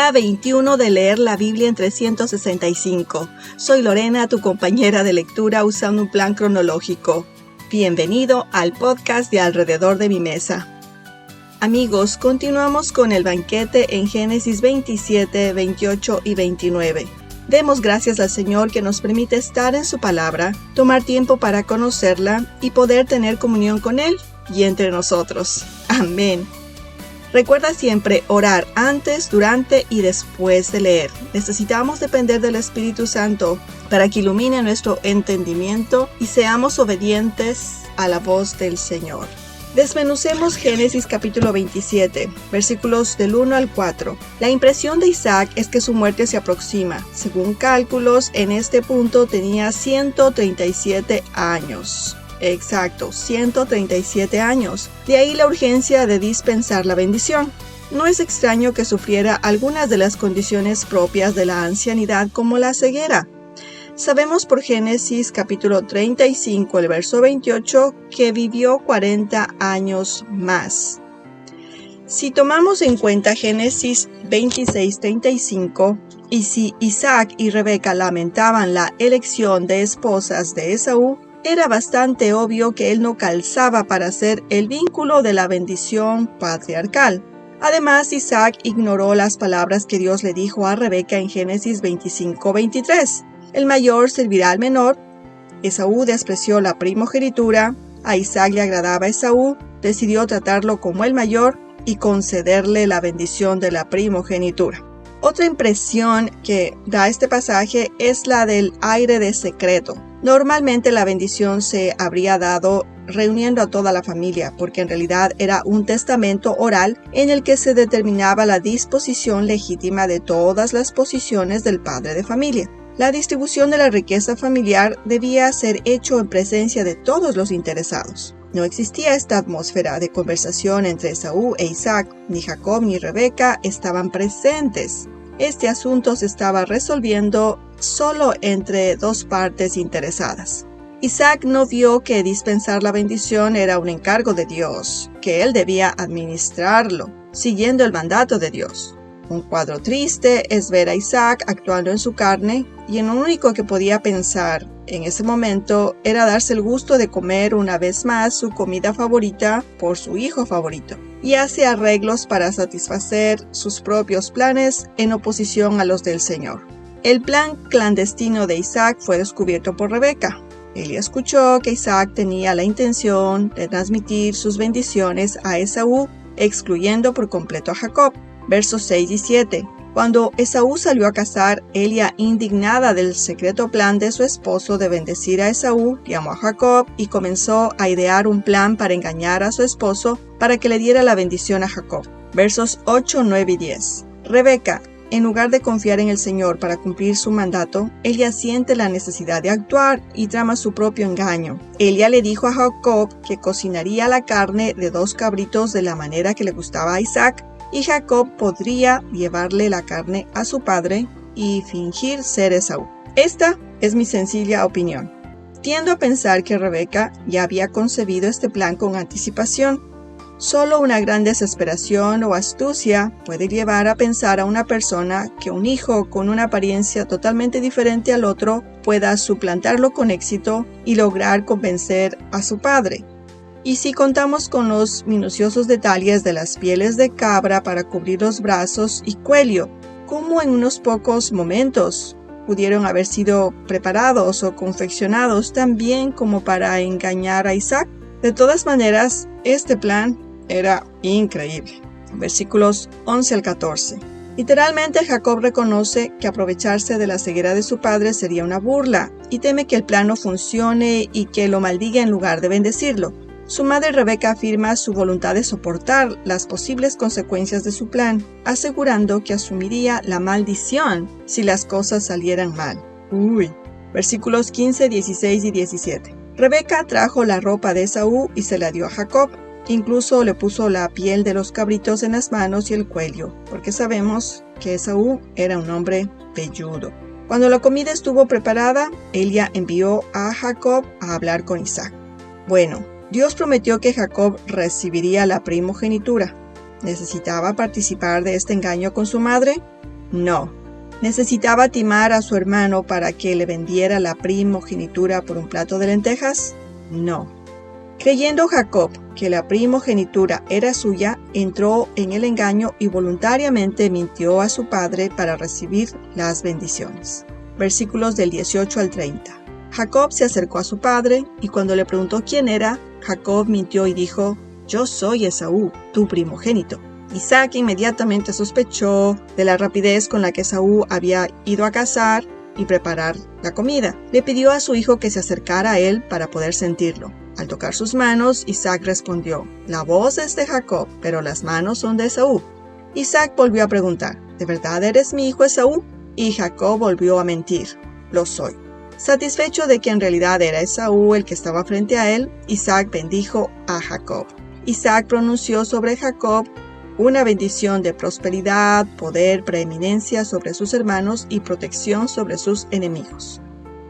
Día 21 de leer la Biblia en 365. Soy Lorena, tu compañera de lectura usando un plan cronológico. Bienvenido al podcast de Alrededor de mi Mesa. Amigos, continuamos con el banquete en Génesis 27, 28 y 29. Demos gracias al Señor que nos permite estar en su palabra, tomar tiempo para conocerla y poder tener comunión con Él y entre nosotros. Amén. Recuerda siempre orar antes, durante y después de leer. Necesitamos depender del Espíritu Santo para que ilumine nuestro entendimiento y seamos obedientes a la voz del Señor. Desmenucemos Génesis capítulo 27, versículos del 1 al 4. La impresión de Isaac es que su muerte se aproxima. Según cálculos, en este punto tenía 137 años. Exacto, 137 años. De ahí la urgencia de dispensar la bendición. No es extraño que sufriera algunas de las condiciones propias de la ancianidad como la ceguera. Sabemos por Génesis capítulo 35, el verso 28, que vivió 40 años más. Si tomamos en cuenta Génesis 26, 35, y si Isaac y Rebeca lamentaban la elección de esposas de Esaú, era bastante obvio que él no calzaba para ser el vínculo de la bendición patriarcal. Además, Isaac ignoró las palabras que Dios le dijo a Rebeca en Génesis 25, 23. El mayor servirá al menor. Esaú despreció la primogenitura. A Isaac le agradaba Esaú. Decidió tratarlo como el mayor y concederle la bendición de la primogenitura. Otra impresión que da este pasaje es la del aire de secreto. Normalmente la bendición se habría dado reuniendo a toda la familia, porque en realidad era un testamento oral en el que se determinaba la disposición legítima de todas las posiciones del padre de familia. La distribución de la riqueza familiar debía ser hecho en presencia de todos los interesados. No existía esta atmósfera de conversación entre Esaú e Isaac, ni Jacob ni Rebeca estaban presentes. Este asunto se estaba resolviendo solo entre dos partes interesadas. Isaac no vio que dispensar la bendición era un encargo de Dios, que él debía administrarlo, siguiendo el mandato de Dios. Un cuadro triste es ver a Isaac actuando en su carne, y en lo único que podía pensar en ese momento era darse el gusto de comer una vez más su comida favorita por su hijo favorito, y hace arreglos para satisfacer sus propios planes en oposición a los del Señor. El plan clandestino de Isaac fue descubierto por Rebeca. Ella escuchó que Isaac tenía la intención de transmitir sus bendiciones a Esaú, excluyendo por completo a Jacob. Versos 6 y 7. Cuando Esaú salió a cazar, ella, indignada del secreto plan de su esposo de bendecir a Esaú, llamó a Jacob y comenzó a idear un plan para engañar a su esposo para que le diera la bendición a Jacob. Versos 8, 9 y 10. Rebeca, en lugar de confiar en el Señor para cumplir su mandato, ella siente la necesidad de actuar y trama su propio engaño. Ella le dijo a Jacob que cocinaría la carne de 2 cabritos de la manera que le gustaba a Isaac, y Jacob podría llevarle la carne a su padre y fingir ser Esaú. Esta es mi sencilla opinión. Tiendo a pensar que Rebeca ya había concebido este plan con anticipación. Solo una gran desesperación o astucia puede llevar a pensar a una persona que un hijo con una apariencia totalmente diferente al otro pueda suplantarlo con éxito y lograr convencer a su padre. Y si contamos con los minuciosos detalles de las pieles de cabra para cubrir los brazos y cuello, cómo en unos pocos momentos pudieron haber sido preparados o confeccionados tan bien como para engañar a Isaac. De todas maneras, este plan era increíble. Versículos 11 al 14. Literalmente, Jacob reconoce que aprovecharse de la ceguera de su padre sería una burla y teme que el plan no funcione y que lo maldiga en lugar de bendecirlo. Su madre Rebeca afirma su voluntad de soportar las posibles consecuencias de su plan, asegurando que asumiría la maldición si las cosas salieran mal. Versículos 15, 16 y 17. Rebeca trajo la ropa de Esaú y se la dio a Jacob. Incluso le puso la piel de los cabritos en las manos y el cuello, porque sabemos que Esaú era un hombre velludo. Cuando la comida estuvo preparada, ella envió a Jacob a hablar con Isaac. Bueno, Dios prometió que Jacob recibiría la primogenitura. ¿Necesitaba participar de este engaño con su madre? No. ¿Necesitaba timar a su hermano para que le vendiera la primogenitura por un plato de lentejas? No. Creyendo Jacob que la primogenitura era suya, entró en el engaño y voluntariamente mintió a su padre para recibir las bendiciones. Versículos del 18 al 30. Jacob se acercó a su padre y cuando le preguntó quién era, Jacob mintió y dijo: «Yo soy Esaú, tu primogénito». Isaac inmediatamente sospechó de la rapidez con la que Esaú había ido a cazar y preparar la comida. Le pidió a su hijo que se acercara a él para poder sentirlo. Al tocar sus manos, Isaac respondió: «La voz es de Jacob, pero las manos son de Esaú». Isaac volvió a preguntar: «¿De verdad eres mi hijo Esaú?». Y Jacob volvió a mentir: «Lo soy». Satisfecho de que en realidad era Esaú el que estaba frente a él, Isaac bendijo a Jacob. Isaac pronunció sobre Jacob una bendición de prosperidad, poder, preeminencia sobre sus hermanos y protección sobre sus enemigos.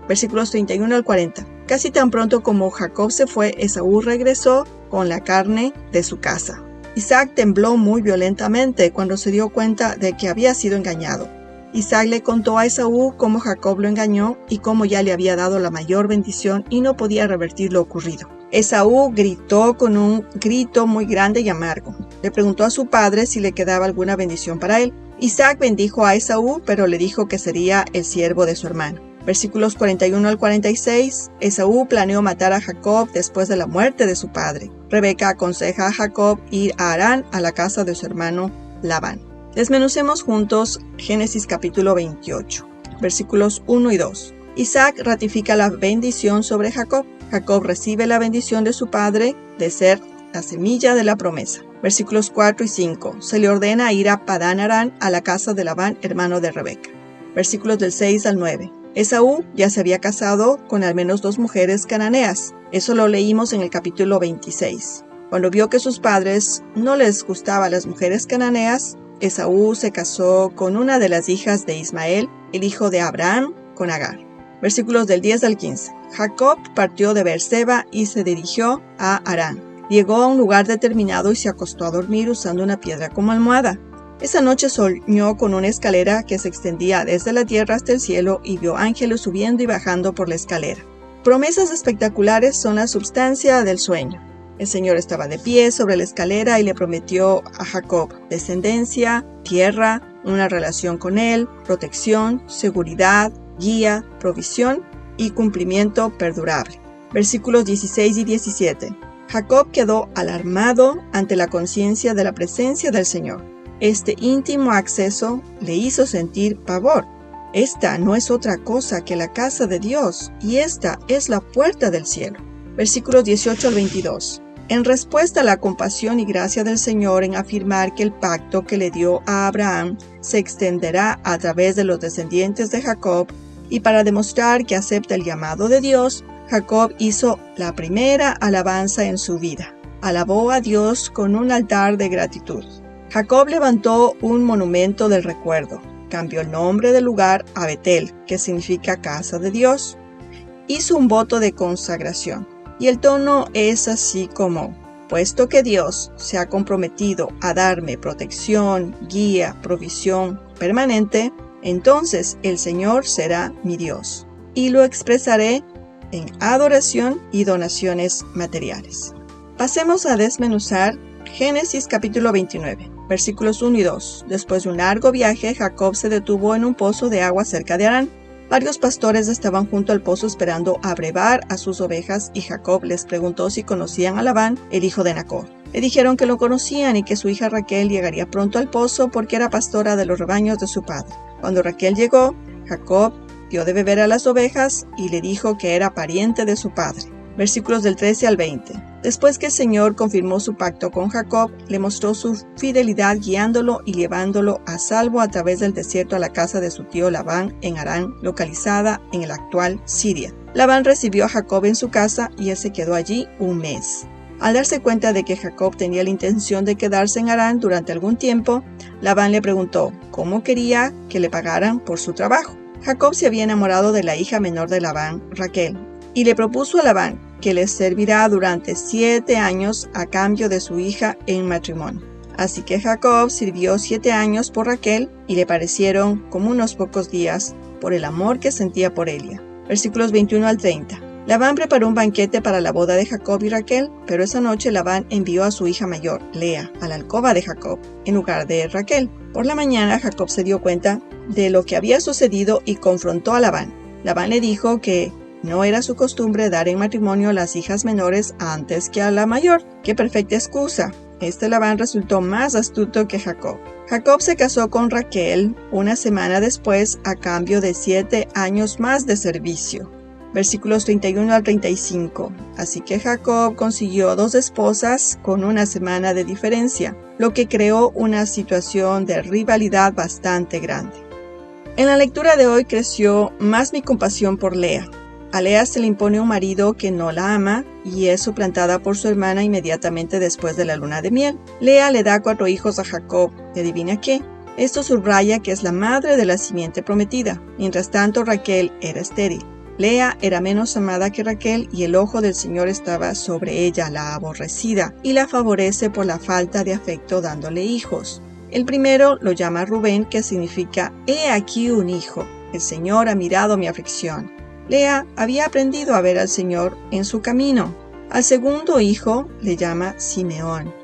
Versículos 31 al 40. Casi tan pronto como Jacob se fue, Esaú regresó con la carne de su casa. Isaac tembló muy violentamente cuando se dio cuenta de que había sido engañado. Isaac le contó a Esaú cómo Jacob lo engañó y cómo ya le había dado la mayor bendición y no podía revertir lo ocurrido. Esaú gritó con un grito muy grande y amargo. Le preguntó a su padre si le quedaba alguna bendición para él. Isaac bendijo a Esaú, pero le dijo que sería el siervo de su hermano. Versículos 41 al 46. Esaú planeó matar a Jacob después de la muerte de su padre. Rebeca aconseja a Jacob ir a Harán, a la casa de su hermano Labán. Desmenucemos juntos Génesis capítulo 28, versículos 1 y 2. Isaac ratifica la bendición sobre Jacob. Jacob recibe la bendición de su padre de ser la semilla de la promesa. Versículos 4 y 5. Se le ordena ir a Padán Aram, a la casa de Labán, hermano de Rebeca. Versículos del 6 al 9. Esaú ya se había casado con al menos 2 mujeres cananeas. Eso lo leímos en el capítulo 26. Cuando vio que sus padres no les gustaban las mujeres cananeas, Esaú se casó con una de las hijas de Ismael, el hijo de Abraham, con Agar. Versículos del 10 al 15. Jacob partió de Beerseba y se dirigió a Harán. Llegó a un lugar determinado y se acostó a dormir usando una piedra como almohada. Esa noche soñó con una escalera que se extendía desde la tierra hasta el cielo y vio ángeles subiendo y bajando por la escalera. Promesas espectaculares son la substancia del sueño. El Señor estaba de pie sobre la escalera y le prometió a Jacob descendencia, tierra, una relación con él, protección, seguridad, guía, provisión y cumplimiento perdurable. Versículos 16 y 17. Jacob quedó alarmado ante la conciencia de la presencia del Señor. Este íntimo acceso le hizo sentir pavor. Esta no es otra cosa que la casa de Dios, y esta es la puerta del cielo. Versículos 18 al 22. En respuesta a la compasión y gracia del Señor en afirmar que el pacto que le dio a Abraham se extenderá a través de los descendientes de Jacob, y para demostrar que acepta el llamado de Dios, Jacob hizo la primera alabanza en su vida. Alabó a Dios con un altar de gratitud. Jacob levantó un monumento del recuerdo. Cambió el nombre del lugar a Betel, que significa casa de Dios. Hizo un voto de consagración. Y el tono es así como: puesto que Dios se ha comprometido a darme protección, guía, provisión permanente, entonces el Señor será mi Dios. Y lo expresaré en adoración y donaciones materiales. Pasemos a desmenuzar Génesis capítulo 29, versículos 1 y 2. Después de un largo viaje, Jacob se detuvo en un pozo de agua cerca de Harán. Varios pastores estaban junto al pozo esperando abrevar a sus ovejas y Jacob les preguntó si conocían a Labán, el hijo de Nacor. Le dijeron que lo conocían y que su hija Raquel llegaría pronto al pozo porque era pastora de los rebaños de su padre. Cuando Raquel llegó, Jacob dio de beber a las ovejas y le dijo que era pariente de su padre. Versículos del 13 al 20. Después que el Señor confirmó su pacto con Jacob, le mostró su fidelidad guiándolo y llevándolo a salvo a través del desierto a la casa de su tío Labán en Harán, localizada en el actual Siria. Labán recibió a Jacob en su casa y él se quedó allí un mes. Al darse cuenta de que Jacob tenía la intención de quedarse en Harán durante algún tiempo, Labán le preguntó cómo quería que le pagaran por su trabajo. Jacob se había enamorado de la hija menor de Labán, Raquel, y le propuso a Labán que le servirá durante 7 años a cambio de su hija en matrimonio. Así que Jacob sirvió 7 años por Raquel y le parecieron como unos pocos días por el amor que sentía por ella. Versículos 21 al 30. Labán preparó un banquete para la boda de Jacob y Raquel, pero esa noche Labán envió a su hija mayor, Lea, a la alcoba de Jacob, en lugar de Raquel. Por la mañana Jacob se dio cuenta de lo que había sucedido y confrontó a Labán. Labán le dijo que no era su costumbre dar en matrimonio a las hijas menores antes que a la mayor. ¡Qué perfecta excusa! Este Labán resultó más astuto que Jacob. Jacob se casó con Raquel una semana después a cambio de 7 años más de servicio. Versículos 31 al 35. Así que Jacob consiguió 2 esposas con una semana de diferencia, lo que creó una situación de rivalidad bastante grande. En la lectura de hoy creció más mi compasión por Lea. A Lea se le impone un marido que no la ama y es suplantada por su hermana inmediatamente después de la luna de miel. Lea le da 4 hijos a Jacob. ¿Y adivina qué? Esto subraya que es la madre de la simiente prometida. Mientras tanto, Raquel era estéril. Lea era menos amada que Raquel y el ojo del Señor estaba sobre ella, la aborrecida, y la favorece por la falta de afecto dándole hijos. El primero lo llama Rubén, que significa «He aquí un hijo, el Señor ha mirado mi aflicción». Lea había aprendido a ver al Señor en su camino. Al segundo hijo le llama Simeón.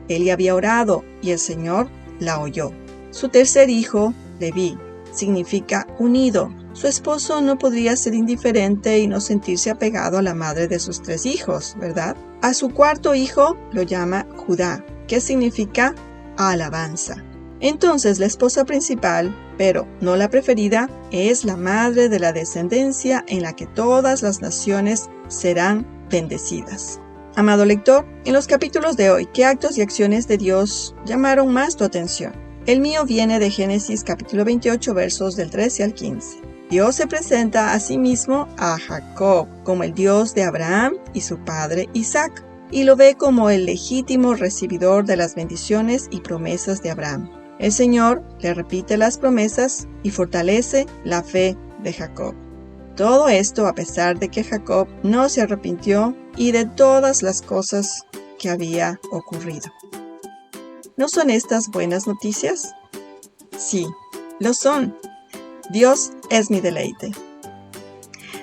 Él había orado y el Señor la oyó. Su tercer hijo, Leví, significa unido. Su esposo no podría ser indiferente y no sentirse apegado a la madre de sus 3 hijos, ¿verdad? A su cuarto hijo lo llama Judá, que significa alabanza. Entonces la esposa principal, pero no la preferida, es la madre de la descendencia en la que todas las naciones serán bendecidas. Amado lector, en los capítulos de hoy, ¿qué actos y acciones de Dios llamaron más tu atención? El mío viene de Génesis capítulo 28, versos del 13 al 15. Dios se presenta a sí mismo a Jacob como el Dios de Abraham y su padre Isaac, y lo ve como el legítimo recibidor de las bendiciones y promesas de Abraham. El Señor le repite las promesas y fortalece la fe de Jacob. Todo esto a pesar de que Jacob no se arrepintió y de todas las cosas que había ocurrido. ¿No son estas buenas noticias? Sí, lo son. Dios es mi deleite.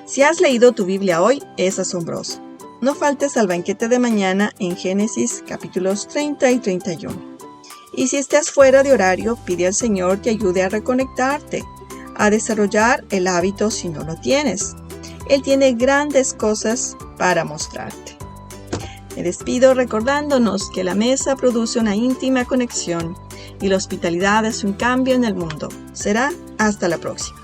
Si has leído tu Biblia hoy, es asombroso. No faltes al banquete de mañana en Génesis capítulos 30 y 31. Y si estás fuera de horario, pide al Señor que ayude a reconectarte, a desarrollar el hábito si no lo tienes. Él tiene grandes cosas para mostrarte. Me despido recordándonos que la mesa produce una íntima conexión y la hospitalidad es un cambio en el mundo. Será hasta la próxima.